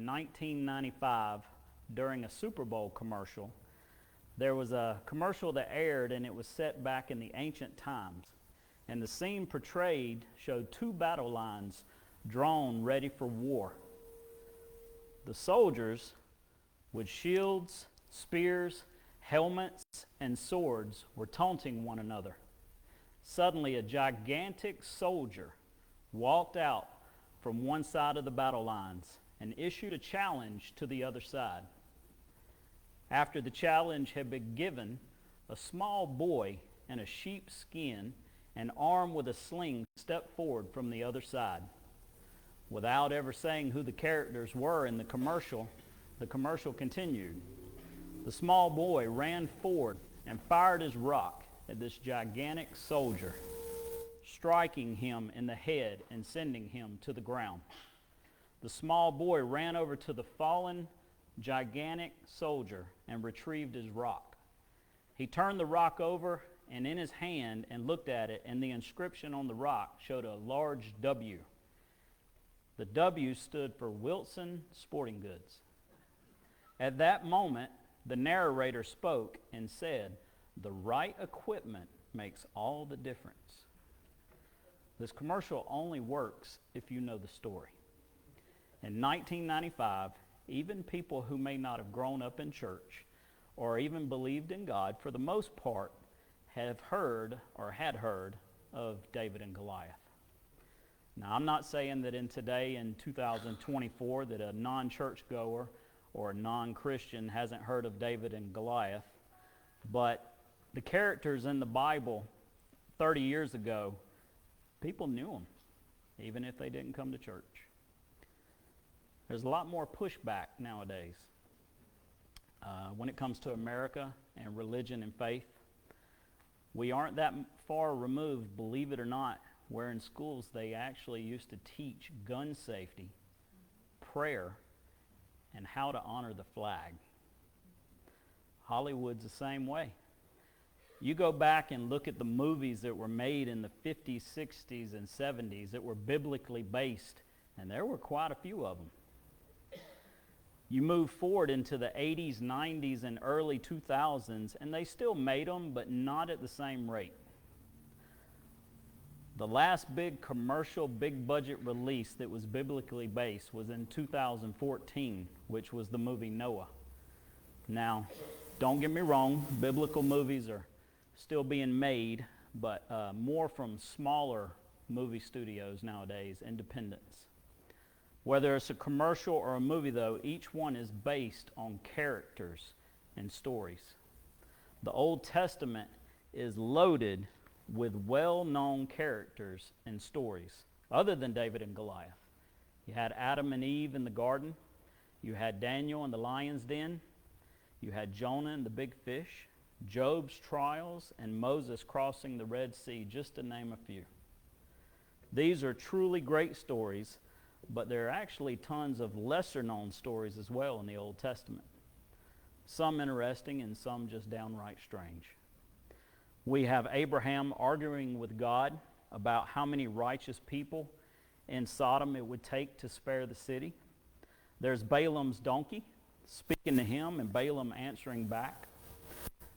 in 1995 during a Super Bowl commercial. There was a commercial that aired, and it was set back in the ancient times. And the scene portrayed showed two battle lines drawn ready for war. The soldiers, with shields, spears, helmets, and swords, were taunting one another. Suddenly, a gigantic soldier walked out from one side of the battle lines and issued a challenge to the other side. After the challenge had been given, a small boy in a sheep's skin and armed with a sling stepped forward from the other side. Without ever saying who the characters were in the commercial continued. The small boy ran forward and fired his rock at this gigantic soldier, striking him in the head and sending him to the ground. The small boy ran over to the fallen gigantic soldier and retrieved his rock. He turned the rock over and in his hand and looked at it, and the inscription on the rock showed a large W. The W stood for Wilson Sporting Goods. At that moment, the narrator spoke and said, "The right equipment makes all the difference." This commercial only works if you know the story. In 1995, even people who may not have grown up in church or even believed in God, for the most part, have heard or had heard of David and Goliath. Now, I'm not saying that in 2024, that a non-church goer or a non-Christian hasn't heard of David and Goliath, but the characters in the Bible 30 years ago, people knew them, even if they didn't come to church. There's a lot more pushback nowadays when it comes to America and religion and faith. We aren't that far removed, believe it or not, where in schools they actually used to teach gun safety, prayer, and how to honor the flag. Hollywood's the same way. You go back and look at the movies that were made in the 50s, 60s, and 70s that were biblically based, and there were quite a few of them. You move forward into the 80s, 90s, and early 2000s, and they still made them, but not at the same rate. The last big commercial, big budget release that was biblically based was in 2014, which was the movie Noah. Now, don't get me wrong, biblical movies are still being made, but more from smaller movie studios nowadays, independents. Whether it's a commercial or a movie, though, each one is based on characters and stories. The Old Testament is loaded with well-known characters and stories, other than David and Goliath. You had Adam and Eve in the garden. You had Daniel in the lion's den. You had Jonah and the big fish, Job's trials, and Moses crossing the Red Sea, just to name a few. These are truly great stories, but there are actually tons of lesser-known stories as well in the Old Testament. Some interesting and some just downright strange. We have Abraham arguing with God about how many righteous people in Sodom it would take to spare the city. There's Balaam's donkey speaking to him and Balaam answering back.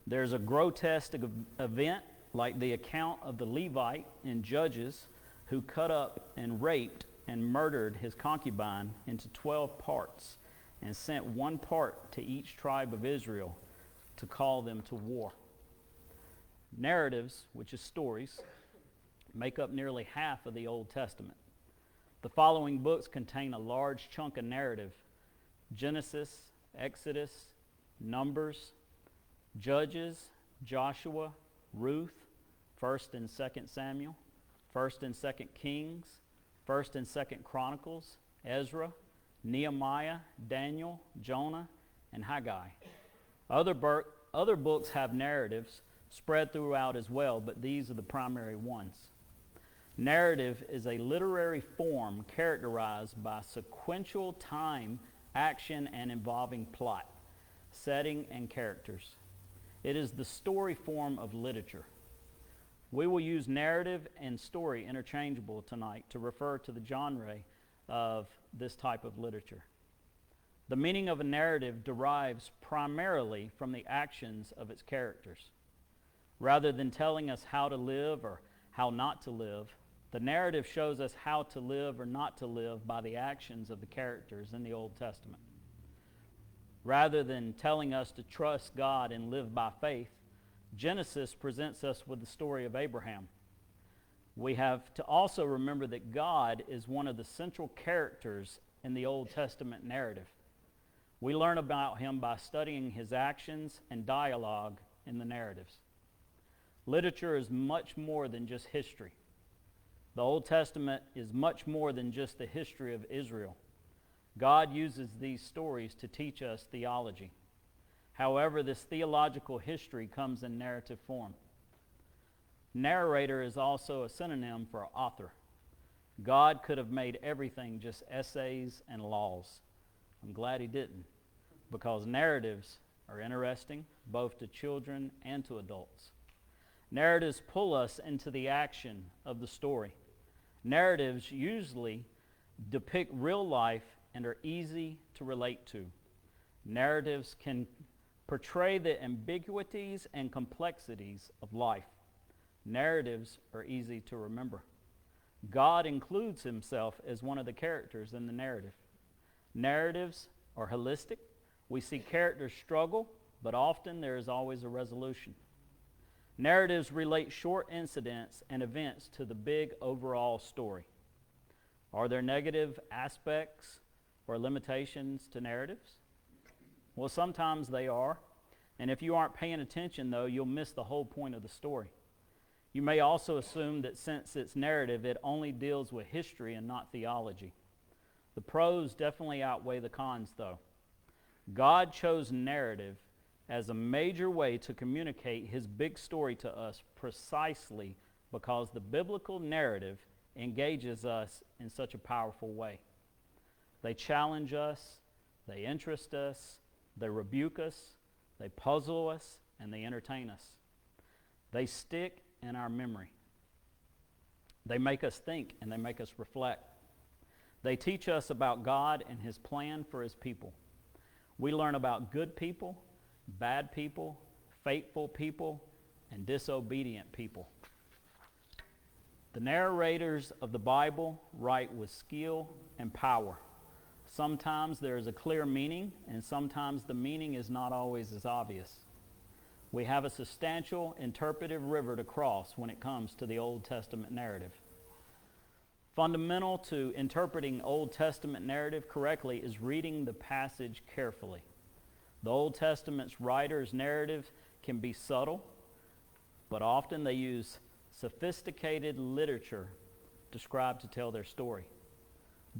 There's a grotesque event like the account of the Levite in Judges who cut up and raped and murdered his concubine into 12 parts and sent one part to each tribe of Israel to call them to war. Narratives, which is stories, make up nearly half of the Old Testament. The following books contain a large chunk of narrative: Genesis, Exodus, Numbers, Judges, Joshua, Ruth, 1st and 2nd Samuel, 1st and 2nd Kings, 1st and 2nd Chronicles, Ezra, Nehemiah, Daniel, Jonah, and Haggai. Other books have narratives spread throughout as well, but these are the primary ones. Narrative is a literary form characterized by sequential time, action, and involving plot, setting, and characters. It is the story form of literature. We will use narrative and story interchangeable tonight to refer to the genre of this type of literature. The meaning of a narrative derives primarily from the actions of its characters. Rather than telling us how to live or how not to live, the narrative shows us how to live or not to live by the actions of the characters in the Old Testament. Rather than telling us to trust God and live by faith, Genesis presents us with the story of Abraham. We have to also remember that God is one of the central characters in the Old Testament narrative. We learn about him by studying his actions and dialogue in the narratives. Literature is much more than just history. The Old Testament is much more than just the history of Israel. God uses these stories to teach us theology. However, this theological history comes in narrative form. Narrator is also a synonym for author. God could have made everything just essays and laws. I'm glad he didn't, because narratives are interesting both to children and to adults. Narratives pull us into the action of the story. Narratives usually depict real life and are easy to relate to. Narratives can portray the ambiguities and complexities of life. Narratives are easy to remember. God includes himself as one of the characters in the narrative. Narratives are holistic. We see characters struggle, but often there is always a resolution. Narratives relate short incidents and events to the big overall story. Are there negative aspects or limitations to narratives? Well, sometimes they are. And if you aren't paying attention, though, you'll miss the whole point of the story. You may also assume that since it's narrative, it only deals with history and not theology. The pros definitely outweigh the cons, though. God chose narrative as a major way to communicate his big story to us precisely because the biblical narrative engages us in such a powerful way. They challenge us, they interest us, they rebuke us, they puzzle us, and they entertain us. They stick in our memory. They make us think and they make us reflect. They teach us about God and his plan for his people. We learn about good people, bad people, faithful people, and disobedient people. The narrators of the Bible write with skill and power. Sometimes there is a clear meaning, and sometimes the meaning is not always as obvious. We have a substantial interpretive river to cross when it comes to the Old Testament narrative. Fundamental to interpreting Old Testament narrative correctly is reading the passage carefully. The Old Testament's writer's narrative can be subtle, but often they use sophisticated literature described to tell their story.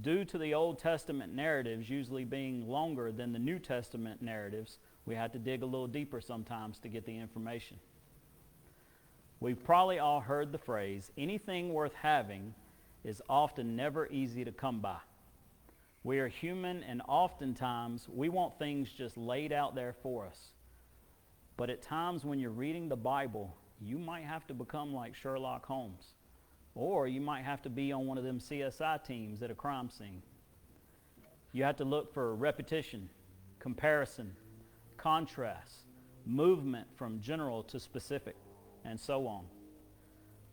Due to the Old Testament narratives usually being longer than the New Testament narratives, we had to dig a little deeper sometimes to get the information. We've probably all heard the phrase, anything worth having is often never easy to come by. We are human, and oftentimes we want things just laid out there for us. But at times when you're reading the Bible, you might have to become like Sherlock Holmes. Or you might have to be on one of them CSI teams at a crime scene. You have to look for repetition, comparison, contrast, movement from general to specific, and so on.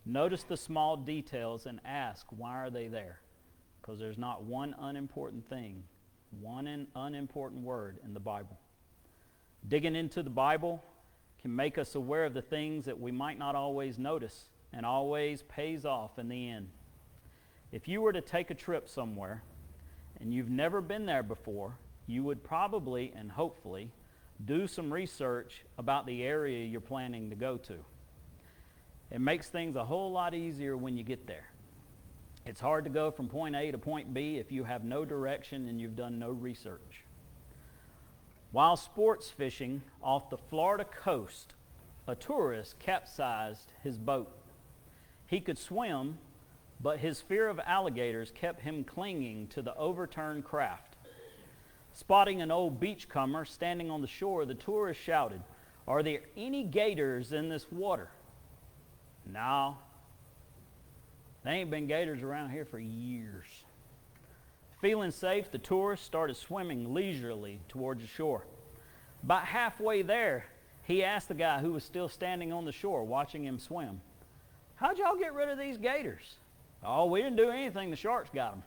Notice the small details and ask, why are they there? Because there's not one unimportant thing, one unimportant word in the Bible. Digging into the Bible can make us aware of the things that we might not always notice, and always pays off in the end. If you were to take a trip somewhere and you've never been there before, you would probably and hopefully do some research about the area you're planning to go to. It makes things a whole lot easier when you get there. It's hard to go from point A to point B if you have no direction and you've done no research. While sports fishing off the Florida coast, a tourist capsized his boat. He could swim, but his fear of alligators kept him clinging to the overturned craft. Spotting an old beachcomber standing on the shore, the tourist shouted, "Are there any gators in this water?" "No, there ain't been gators around here for years." Feeling safe, the tourist started swimming leisurely towards the shore. About halfway there, he asked the guy who was still standing on the shore watching him swim, "How'd y'all get rid of these gators?" "Oh, we didn't do anything. The sharks got them."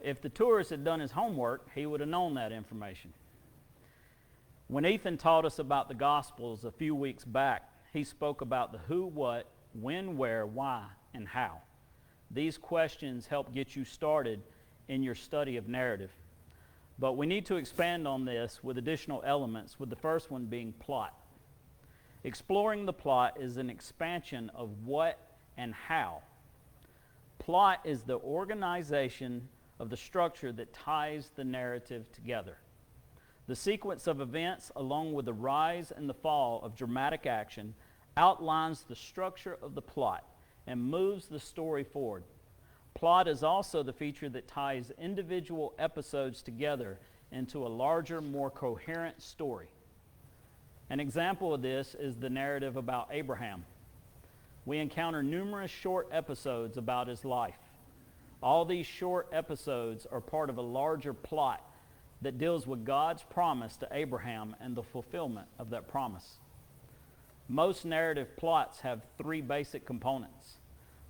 If the tourist had done his homework, he would have known that information. When Ethan taught us about the Gospels a few weeks back, he spoke about the who, what, when, where, why, and how. These questions help get you started in your study of narrative. But we need to expand on this with additional elements, with the first one being plot. Exploring the plot is an expansion of what and how. Plot is the organization of the structure that ties the narrative together. The sequence of events, along with the rise and the fall of dramatic action, outlines the structure of the plot and moves the story forward. Plot is also the feature that ties individual episodes together into a larger, more coherent story. An example of this is the narrative about Abraham. We encounter numerous short episodes about his life. All these short episodes are part of a larger plot that deals with God's promise to Abraham and the fulfillment of that promise. Most narrative plots have three basic components.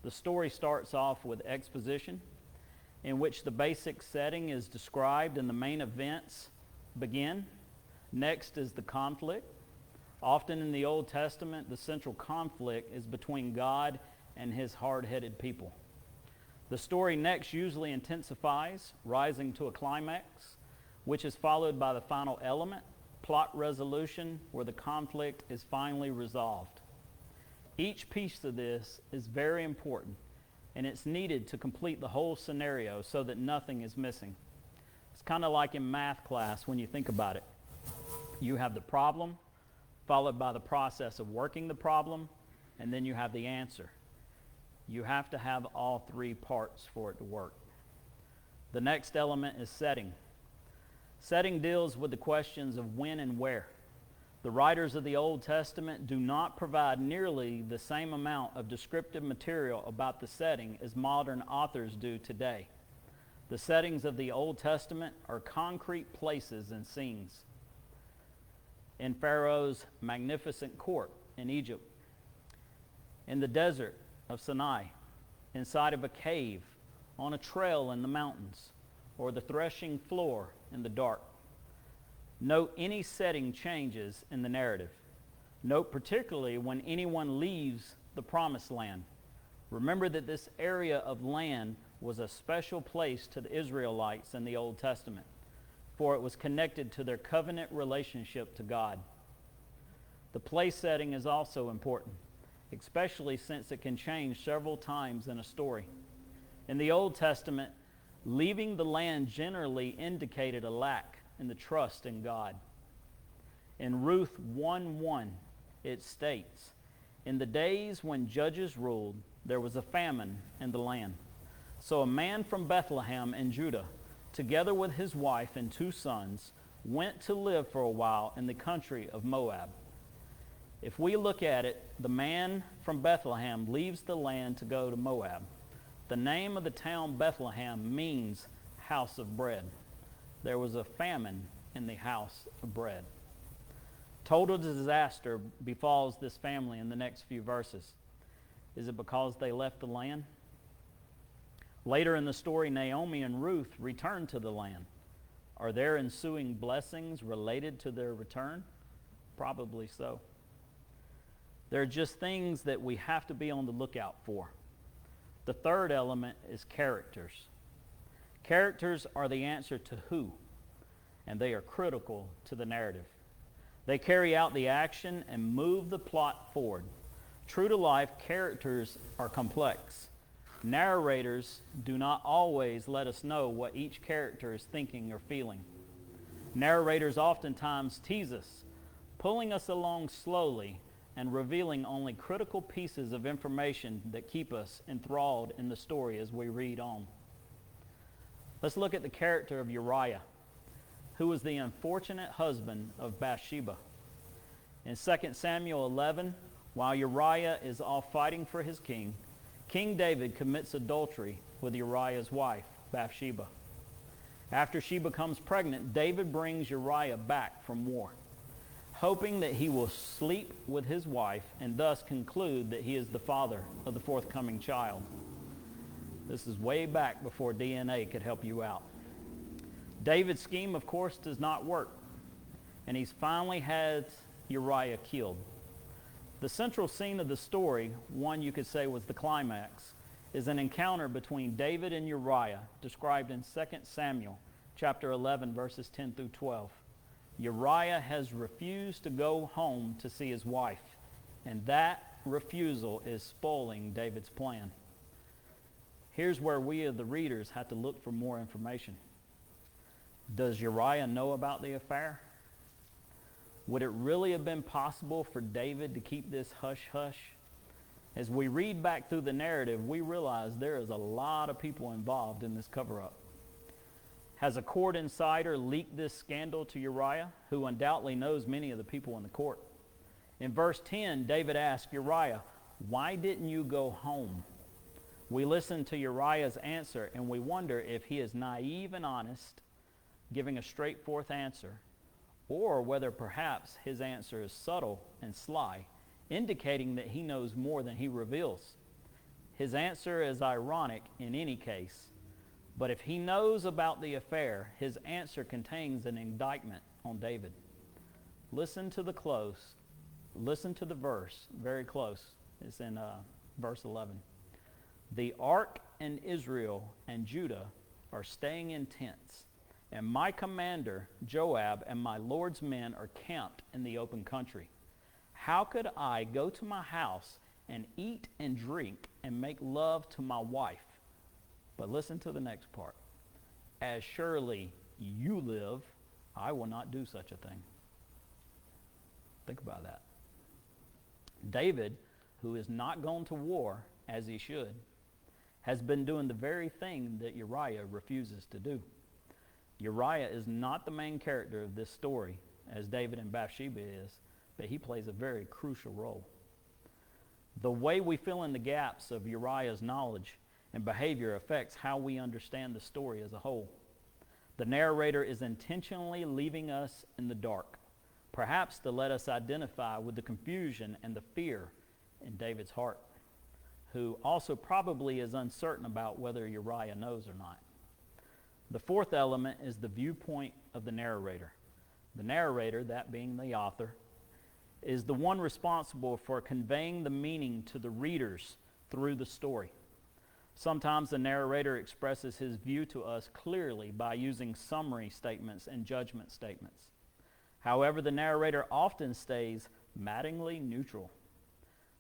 The story starts off with exposition, in which the basic setting is described and the main events begin. Next is the conflict. Often in the Old Testament, the central conflict is between God and his hard-headed people. The story next usually intensifies, rising to a climax, which is followed by the final element, plot resolution, where the conflict is finally resolved. Each piece of this is very important, and it's needed to complete the whole scenario so that nothing is missing. It's kind of like in math class when you think about it. You have the problem, followed by the process of working the problem, and then you have the answer. You have to have all three parts for it to work. The next element is setting. Setting deals with the questions of when and where. The writers of the Old Testament do not provide nearly the same amount of descriptive material about the setting as modern authors do today. The settings of the Old Testament are concrete places and scenes. In Pharaoh's magnificent court in Egypt, in the desert of Sinai, inside of a cave, on a trail in the mountains, or the threshing floor in the dark. Note any setting changes in the narrative. Note particularly when anyone leaves the promised land. Remember that this area of land was a special place to the Israelites in the Old Testament, for it was connected to their covenant relationship to God. The place setting is also important, especially since it can change several times in a story. In the Old Testament, leaving the land generally indicated a lack in the trust in God. In Ruth 1:1, it states, "In the days when judges ruled, there was a famine in the land. So a man from Bethlehem in Judah, together with his wife and 2 sons, went to live for a while in the country of Moab." If we look at it, the man from Bethlehem leaves the land to go to Moab. The name of the town Bethlehem means house of bread. There was a famine in the house of bread. Total disaster befalls this family in the next few verses. Is it because they left the land? Later in the story, Naomi and Ruth return to the land. Are there ensuing blessings related to their return? Probably so. There are just things that we have to be on the lookout for. The third element is characters. Characters are the answer to who, and they are critical to the narrative. They carry out the action and move the plot forward. True to life, characters are complex. Narrators do not always let us know what each character is thinking or feeling. Narrators oftentimes tease us, pulling us along slowly and revealing only critical pieces of information that keep us enthralled in the story as we read on. Let's look at the character of Uriah, who was the unfortunate husband of Bathsheba. In 2 Samuel 11, while Uriah is off fighting for his king, King David commits adultery with Uriah's wife, Bathsheba. After she becomes pregnant, David brings Uriah back from war, hoping that he will sleep with his wife and thus conclude that he is the father of the forthcoming child. This is way back before DNA could help you out. David's scheme, of course, does not work, and he's finally had Uriah killed. The central scene of the story, one you could say was the climax, is an encounter between David and Uriah, described in 2 Samuel chapter 11, verses 10 through 12. Uriah has refused to go home to see his wife, and that refusal is spoiling David's plan. Here's where we, the readers, have to look for more information. Does Uriah know about the affair? Would it really have been possible for David to keep this hush-hush? As we read back through the narrative, we realize there is a lot of people involved in this cover-up. Has a court insider leaked this scandal to Uriah, who undoubtedly knows many of the people in the court? In verse 10, David asks Uriah, "Why didn't you go home?" We listen to Uriah's answer, and we wonder if he is naive and honest, giving a straightforward answer, or whether perhaps his answer is subtle and sly, indicating that he knows more than he reveals. His answer is ironic in any case, but if he knows about the affair, his answer contains an indictment on David. Listen to the verse, very close. It's in verse 11. The ark and Israel and Judah are staying in tents, and my commander Joab and my Lord's men are camped in the open country. How could I go to my house and eat and drink and make love to my wife? But listen to the next part. As surely you live, I will not do such a thing. Think about that. David, who is not gone to war as he should, has been doing the very thing that Uriah refuses to do. Uriah is not the main character of this story, as David and Bathsheba is, but he plays a very crucial role. The way we fill in the gaps of Uriah's knowledge and behavior affects how we understand the story as a whole. The narrator is intentionally leaving us in the dark, perhaps to let us identify with the confusion and the fear in David's heart, who also probably is uncertain about whether Uriah knows or not. The fourth element is the viewpoint of the narrator. The narrator, that being the author, is the one responsible for conveying the meaning to the readers through the story. Sometimes the narrator expresses his view to us clearly by using summary statements and judgment statements. However, the narrator often stays maddeningly neutral.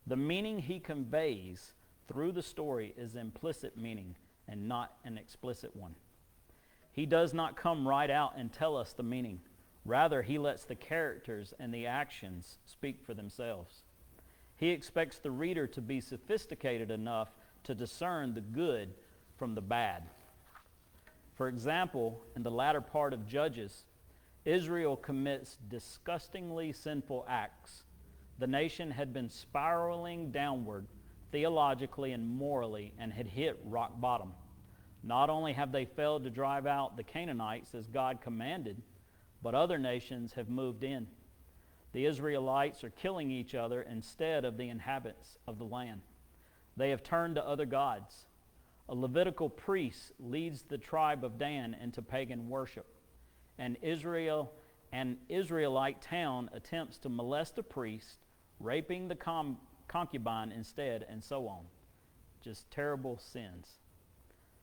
The meaning he conveys through the story is implicit meaning and not an explicit one. He does not come right out and tell us the meaning. Rather, he lets the characters and the actions speak for themselves. He expects the reader to be sophisticated enough to discern the good from the bad. For example, in the latter part of Judges, Israel commits disgustingly sinful acts. The nation had been spiraling downward theologically and morally and had hit rock bottom. Not only have they failed to drive out the Canaanites as God commanded, but other nations have moved in. The Israelites are killing each other instead of the inhabitants of the land. They have turned to other gods. A Levitical priest leads the tribe of Dan into pagan worship. An Israelite town attempts to molest a priest, raping the concubine instead, and so on. Just terrible sins.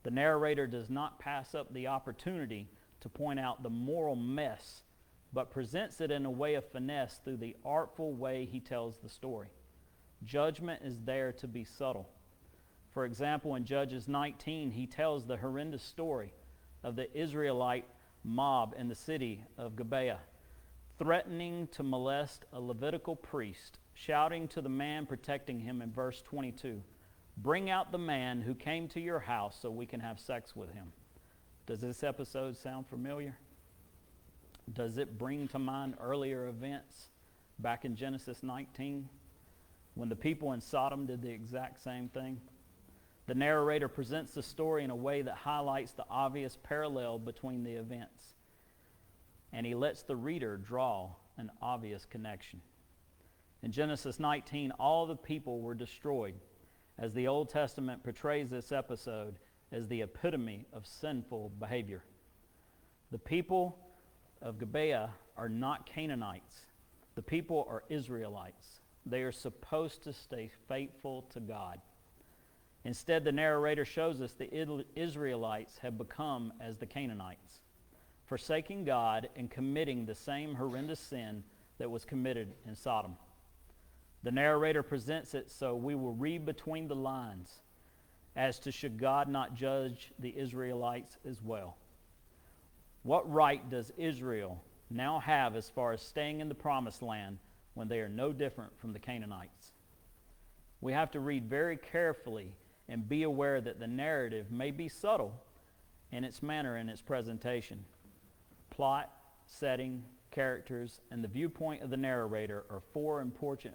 The narrator does not pass up the opportunity to point out the moral mess, but presents it in a way of finesse through the artful way he tells the story. Judgment is there to be subtle. For example, in Judges 19, he tells the horrendous story of the Israelite mob in the city of Gibeah, threatening to molest a Levitical priest, shouting to the man protecting him in verse 22, "Bring out the man who came to your house so we can have sex with him." Does this episode sound familiar? Does it bring to mind earlier events back in Genesis 19 when the people in Sodom did the exact same thing? The narrator presents the story in a way that highlights the obvious parallel between the events, and he lets the reader draw an obvious connection. In Genesis 19, all the people were destroyed, as the Old Testament portrays this episode as the epitome of sinful behavior. The people of Gibeah are not Canaanites. The people are Israelites. They are supposed to stay faithful to God. Instead, the narrator shows us the Israelites have become as the Canaanites, forsaking God and committing the same horrendous sin that was committed in Sodom. The narrator presents it so we will read between the lines as to should God not judge the Israelites as well. What right does Israel now have as far as staying in the promised land when they are no different from the Canaanites? We have to read very carefully and be aware that the narrative may be subtle in its manner and its presentation. Plot, setting, characters, and the viewpoint of the narrator are four important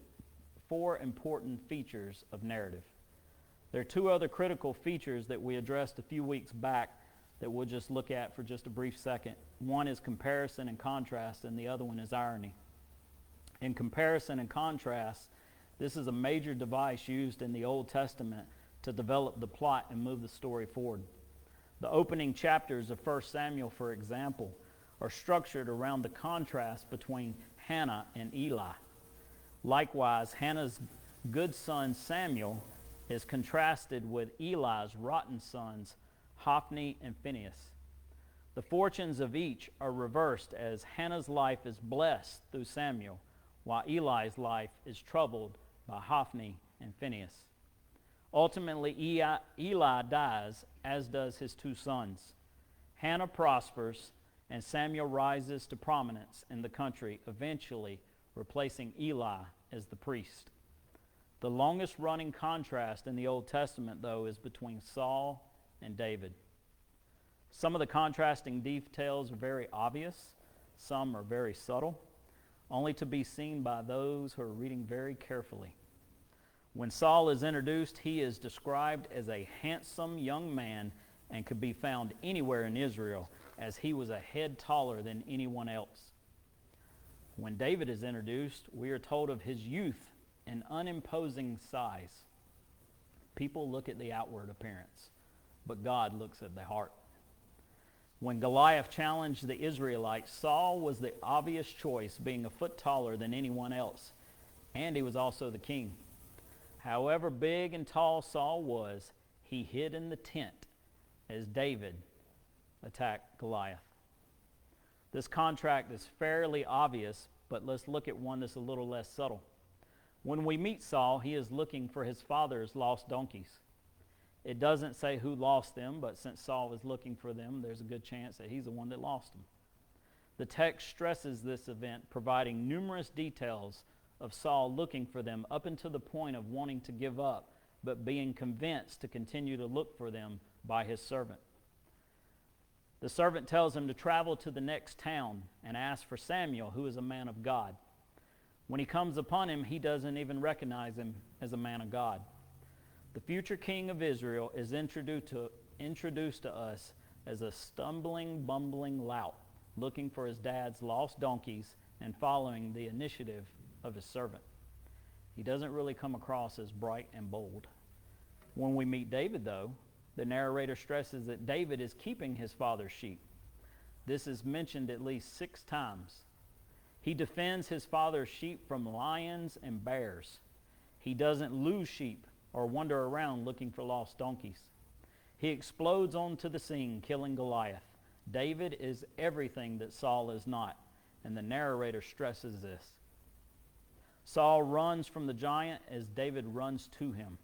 features of narrative. There are two other critical features that we addressed a few weeks back that we'll just look at for just a brief second. One is comparison and contrast, and the other one is irony. In comparison and contrast, this is a major device used in the Old Testament to develop the plot and move the story forward. The opening chapters of 1 Samuel, for example, are structured around the contrast between Hannah and Eli. Likewise, Hannah's good son Samuel is contrasted with Eli's rotten sons Hophni and Phinehas. The fortunes of each are reversed as Hannah's life is blessed through Samuel, while Eli's life is troubled by Hophni and Phinehas. Ultimately, Eli dies, as does his two sons. Hannah prospers, and Samuel rises to prominence in the country, eventually replacing Eli as the priest. The longest running contrast in the Old Testament, though, is between Saul and David. Some of the contrasting details are very obvious. Some are very subtle, only to be seen by those who are reading very carefully. When Saul is introduced, he is described as a handsome young man and could be found anywhere in Israel, as he was a head taller than anyone else. When David is introduced, we are told of his youth and unimposing size. People look at the outward appearance, but God looks at the heart. When Goliath challenged the Israelites, Saul was the obvious choice, being a foot taller than anyone else, and he was also the king. However big and tall Saul was, he hid in the tent as David attacked Goliath. This contrast is fairly obvious, but let's look at one that's a little less subtle. When we meet Saul, he is looking for his father's lost donkeys. It doesn't say who lost them, but since Saul was looking for them, there's a good chance that he's the one that lost them. The text stresses this event, providing numerous details of Saul looking for them up until the point of wanting to give up, but being convinced to continue to look for them by his servant. The servant tells him to travel to the next town and ask for Samuel, who is a man of God. When he comes upon him, he doesn't even recognize him as a man of God. The future king of Israel is introduced to us as a stumbling, bumbling lout, looking for his dad's lost donkeys and following the initiative of his servant. He doesn't really come across as bright and bold. When we meet David, though, the narrator stresses that David is keeping his father's sheep. This is mentioned at least 6 times. He defends his father's sheep from lions and bears. He doesn't lose sheep or wander around looking for lost donkeys. He explodes onto the scene, killing Goliath. David is everything that Saul is not, and the narrator stresses this. Saul runs from the giant as David runs to him.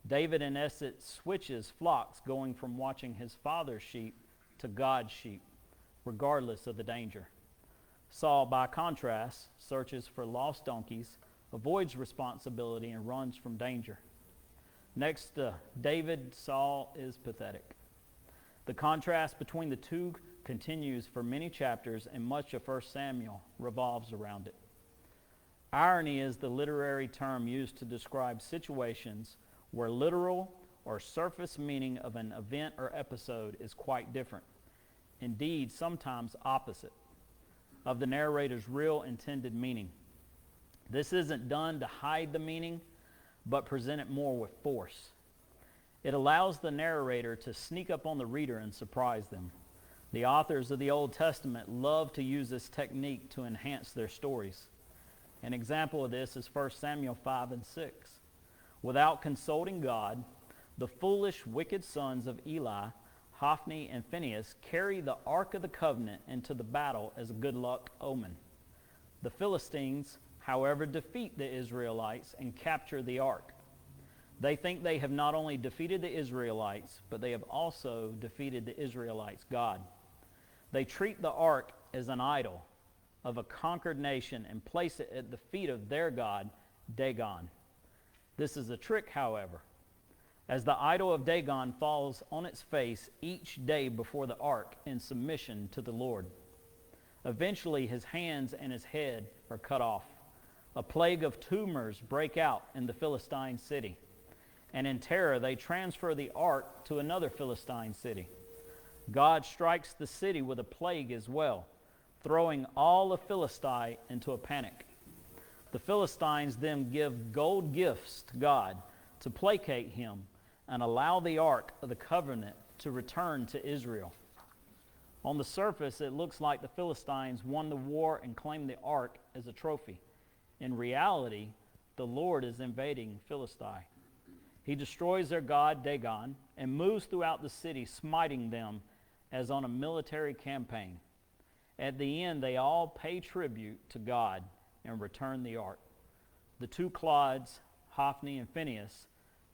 David, in essence, switches flocks, going from watching his father's sheep to God's sheep, regardless of the danger. Saul, by contrast, searches for lost donkeys, avoids responsibility, and runs from danger. Next to David, Saul is pathetic. The contrast between the two continues for many chapters, and much of 1 Samuel revolves around it. Irony is the literary term used to describe situations where literal or surface meaning of an event or episode is quite different. Indeed, sometimes opposite of the narrator's real intended meaning. This isn't done to hide the meaning, but present it more with force. It allows the narrator to sneak up on the reader and surprise them. The authors of the Old Testament love to use this technique to enhance their stories. An example of this is 1 Samuel 5 and 6. Without consulting God, the foolish, wicked sons of Eli, Hophni and Phinehas, carry the Ark of the Covenant into the battle as a good luck omen. The Philistines, however, defeat the Israelites and capture the Ark. They think they have not only defeated the Israelites, but they have also defeated the Israelites' God. They treat the Ark as an idol of a conquered nation and place it at the feet of their god, Dagon. This is a trick, however, as the idol of Dagon falls on its face each day before the ark in submission to the Lord. Eventually, his hands and his head are cut off. A plague of tumors break out in the Philistine city, and in terror they transfer the ark to another Philistine city. God strikes the city with a plague as well, throwing all of Philistine into a panic. The Philistines then give gold gifts to God to placate him and allow the Ark of the Covenant to return to Israel. On the surface, it looks like the Philistines won the war and claimed the Ark as a trophy. In reality, the Lord is invading Philistine. He destroys their god Dagon and moves throughout the city, smiting them as on a military campaign. At the end, they all pay tribute to God and return the ark. The two clods, Hophni and Phinehas,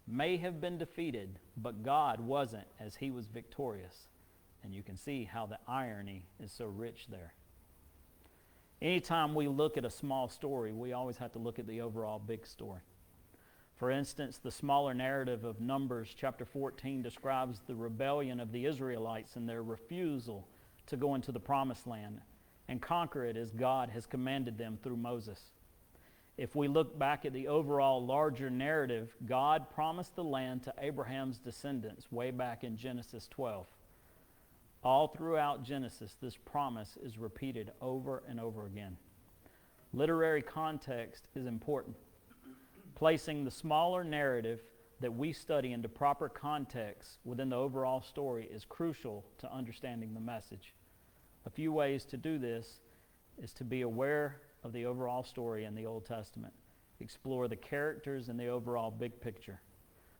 may have been defeated, but God wasn't, as he was victorious. And you can see how the irony is so rich there. Anytime we look at a small story, we always have to look at the overall big story. For instance, the smaller narrative of Numbers chapter 14 describes the rebellion of the Israelites and their refusal to go into the promised land and conquer it as God has commanded them through Moses. If we look back at the overall larger narrative, God promised the land to Abraham's descendants way back in Genesis 12. All throughout Genesis, this promise is repeated over and over again. Literary context is important. Placing the smaller narrative that we study into proper context within the overall story is crucial to understanding the message. A few ways to do this is to be aware of the overall story in the Old Testament. Explore the characters and the overall big picture.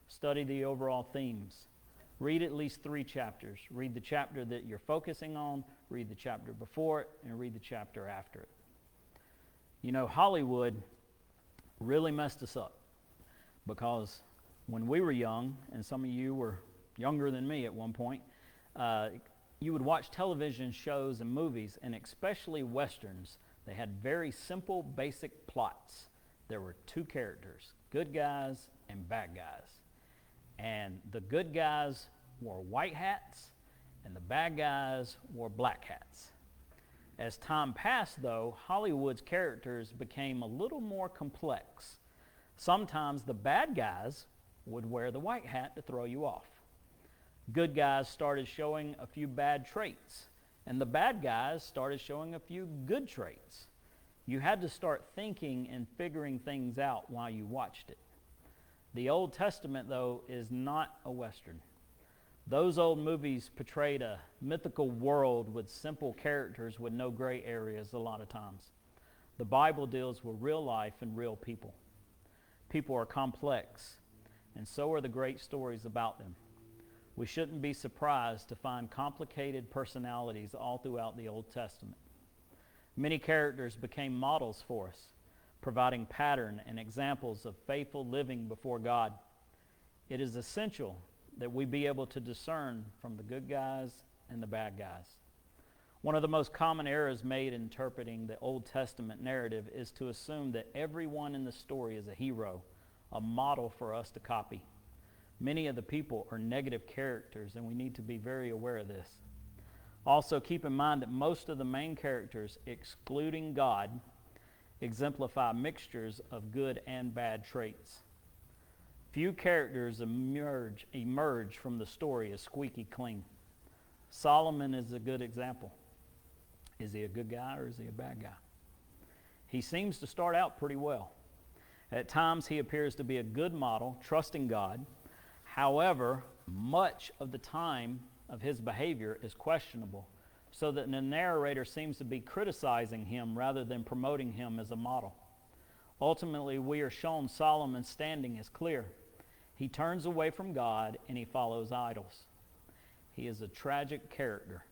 Study the overall themes. Read at least 3 chapters. Read the chapter that you're focusing on, read the chapter before it, and read the chapter after it. You know, Hollywood really messed us up because when we were young, and some of you were younger than me at one point, you would watch television shows and movies, and especially Westerns. They had very simple, basic plots. There were 2 characters, good guys and bad guys. And the good guys wore white hats, and the bad guys wore black hats. As time passed, though, Hollywood's characters became a little more complex. Sometimes the bad guys would wear the white hat to throw you off. Good guys started showing a few bad traits, and the bad guys started showing a few good traits. You had to start thinking and figuring things out while you watched it. The Old Testament, though, is not a Western. Those old movies portrayed a mythical world with simple characters with no gray areas a lot of times. The Bible deals with real life and real people. People are complex, and so are the great stories about them. We shouldn't be surprised to find complicated personalities all throughout the Old Testament. Many characters became models for us, providing pattern and examples of faithful living before God. It is essential that we be able to discern from the good guys and the bad guys. One of the most common errors made in interpreting the Old Testament narrative is to assume that everyone in the story is a hero, a model for us to copy. Many of the people are negative characters, and we need to be very aware of this. Also, keep in mind that most of the main characters, excluding God, exemplify mixtures of good and bad traits. Few characters emerge from the story as squeaky clean. Solomon is a good example. Is he a good guy or is he a bad guy? He seems to start out pretty well. At times he appears to be a good model, trusting God. However, much of the time of his behavior is questionable, so that the narrator seems to be criticizing him rather than promoting him as a model. Ultimately, we are shown Solomon's standing is clear. He turns away from God and he follows idols. He is a tragic character.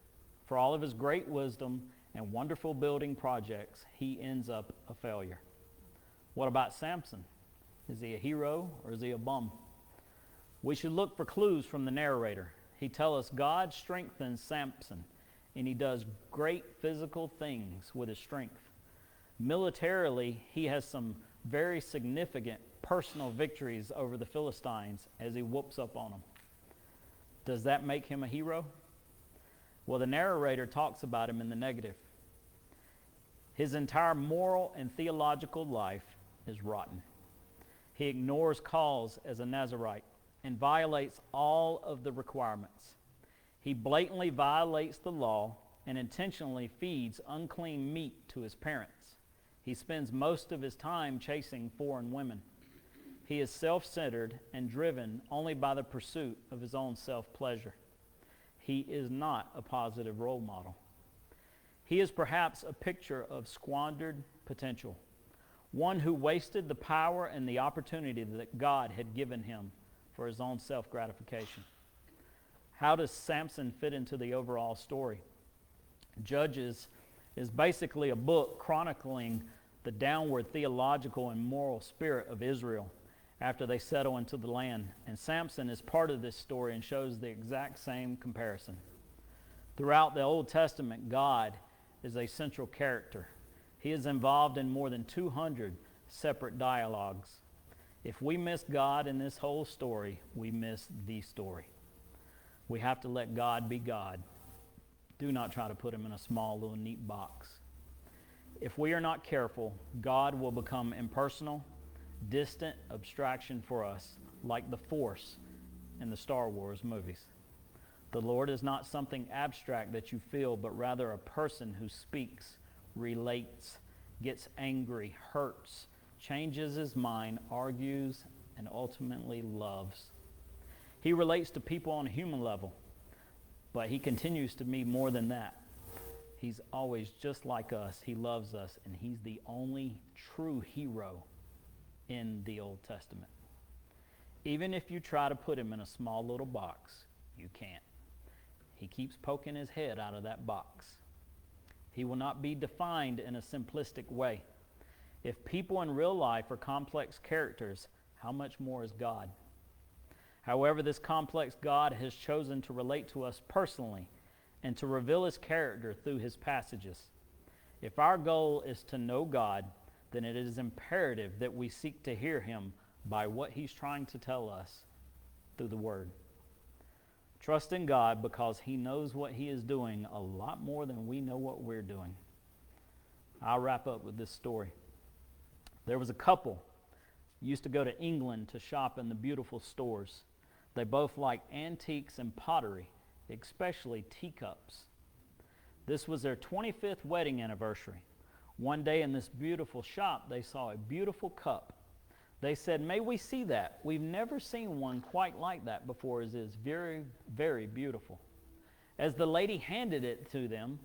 For all of his great wisdom and wonderful building projects, he ends up a failure. What about Samson? Is he a hero or is he a bum? We should look for clues from the narrator. He tells us God strengthens Samson, and he does great physical things with his strength. Militarily, he has some very significant personal victories over the Philistines as he whoops up on them. Does that make him a hero? Well, the narrator talks about him in the negative. His entire moral and theological life is rotten. He ignores calls as a Nazirite and violates all of the requirements. He blatantly violates the law and intentionally feeds unclean meat to his parents. He spends most of his time chasing foreign women. He is self-centered and driven only by the pursuit of his own self-pleasure. He is not a positive role model. He is perhaps a picture of squandered potential, one who wasted the power and the opportunity that God had given him for his own self-gratification. How does Samson fit into the overall story? Judges is basically a book chronicling the downward theological and moral spirit of Israel after they settle into the land. And Samson is part of this story and shows the exact same comparison. Throughout the Old Testament, God is a central character. He is involved in more than 200 separate dialogues. If we miss God in this whole story, we miss the story. We have to let God be God. Do not try to put him in a small little neat box. If we are not careful, God will become impersonal, distant abstraction for us, like the Force in the Star Wars movies. The Lord is not something abstract that you feel, but rather a person who speaks, relates, gets angry, hurts, changes his mind, argues, and ultimately loves. He relates to people on a human level, but he continues to be more than that. He's always just like us. He loves us, and he's the only true hero in the Old Testament. Even if you try to put him in a small little box, you can't. He keeps poking his head out of that box. He will not be defined in a simplistic way. If people in real life are complex characters, how much more is God? However, this complex God has chosen to relate to us personally and to reveal his character through his passages. If our goal is to know God, then it is imperative that we seek to hear him by what he's trying to tell us through the Word. Trust in God because he knows what he is doing a lot more than we know what we're doing. I'll wrap up with this story. There was a couple who used to go to England to shop in the beautiful stores. They both liked antiques and pottery, especially teacups. This was their 25th wedding anniversary. One day in this beautiful shop, they saw a beautiful cup. They said, "May we see that? We've never seen one quite like that before. It is very, very beautiful." As the lady handed it to them,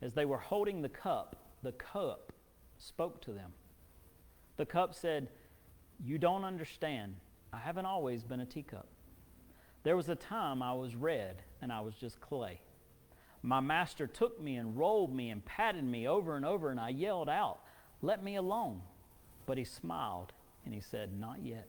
as they were holding the cup spoke to them. The cup said, "You don't understand. I haven't always been a teacup. There was a time I was red and I was just clay. My master took me and rolled me and patted me over and over, and I yelled out, 'Let me alone.' But he smiled and he said, 'Not yet.'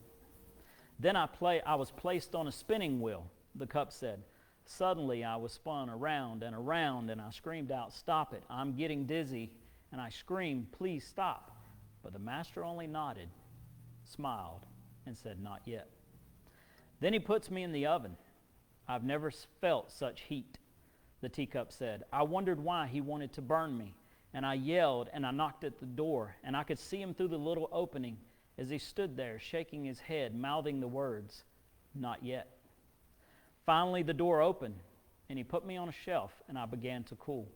Then I was placed on a spinning wheel," the cup said. "Suddenly I was spun around and around, and I screamed out, 'Stop it, I'm getting dizzy.' And I screamed, 'Please stop.' But the master only nodded, smiled, and said, 'Not yet.' Then he puts me in the oven. I've never felt such heat," the teacup said. "I wondered why he wanted to burn me, and I yelled and I knocked at the door, and I could see him through the little opening, as he stood there shaking his head, mouthing the words, "Not yet." Finally, the door opened, and he put me on a shelf, and I began to cool.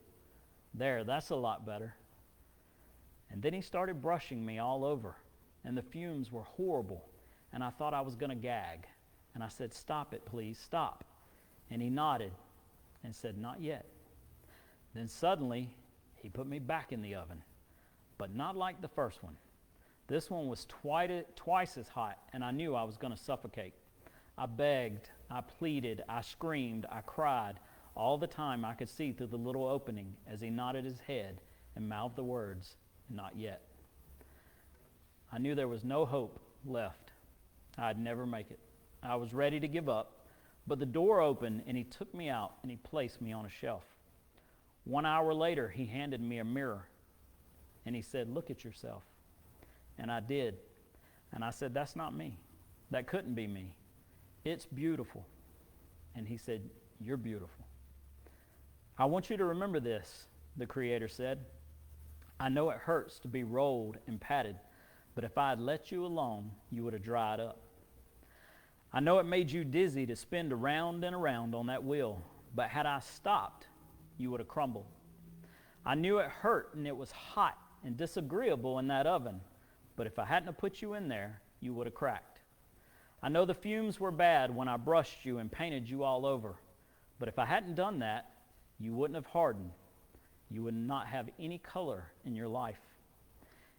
There, that's a lot better. And then he started brushing me all over, and the fumes were horrible, and I thought I was going to gag. And I said, "Stop it, please, stop." And he nodded and said, "Not yet." Then suddenly, he put me back in the oven, but not like the first one. This one was twice as hot, and I knew I was going to suffocate. I begged, I pleaded, I screamed, I cried. All the time I could see through the little opening as he nodded his head and mouthed the words, "Not yet." I knew there was no hope left. I'd never make it. I was ready to give up, but the door opened and he took me out and he placed me on a shelf. 1 hour later, he handed me a mirror and he said, "Look at yourself." And I did. And I said, "That's not me. That couldn't be me. It's beautiful." And he said, "You're beautiful." "I want you to remember this," the Creator said. "I know it hurts to be rolled and patted, but if I had let you alone, you would have dried up. I know it made you dizzy to spin around and around on that wheel, but had I stopped, you would have crumbled. I knew it hurt and it was hot and disagreeable in that oven, but if I hadn't have put you in there, you would have cracked. I know the fumes were bad when I brushed you and painted you all over, but if I hadn't done that, you wouldn't have hardened. You would not have any color in your life.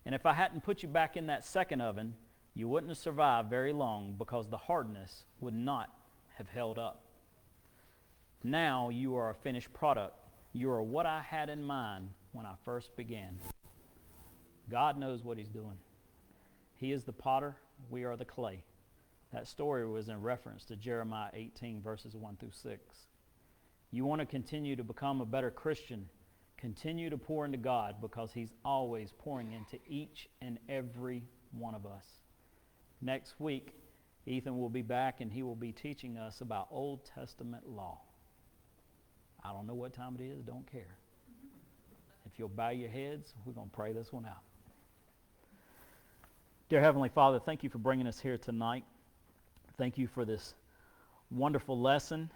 And if I hadn't put you back in that second oven, you wouldn't have survived very long because the hardness would not have held up. Now you are a finished product. You are what I had in mind when I first began." God knows what he's doing. He is the potter, we are the clay. That story was in reference to Jeremiah 18, verses 1 through 6. You want to continue to become a better Christian, continue to pour into God because he's always pouring into each and every one of us. Next week, Ethan will be back and he will be teaching us about Old Testament law. I don't know what time it is, don't care. If you'll bow your heads, we're going to pray this one out. Dear Heavenly Father, thank you for bringing us here tonight. Thank you for this wonderful lesson.